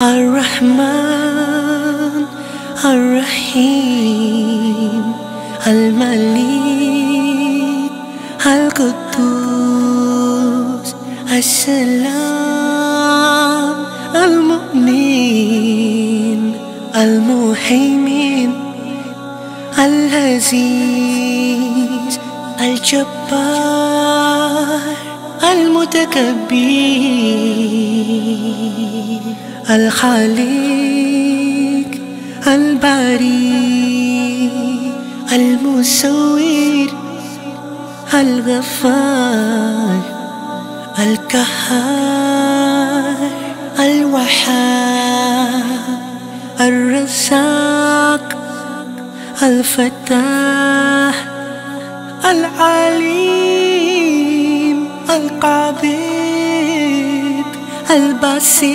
الرحمن الرحيم الملك القدوس السلام المؤمن المهيمن العزيز الجبار المتكبر الخالق الباري المصور الغفار القهار الوهاب الرزاق الفتاح العليم القابض الباسط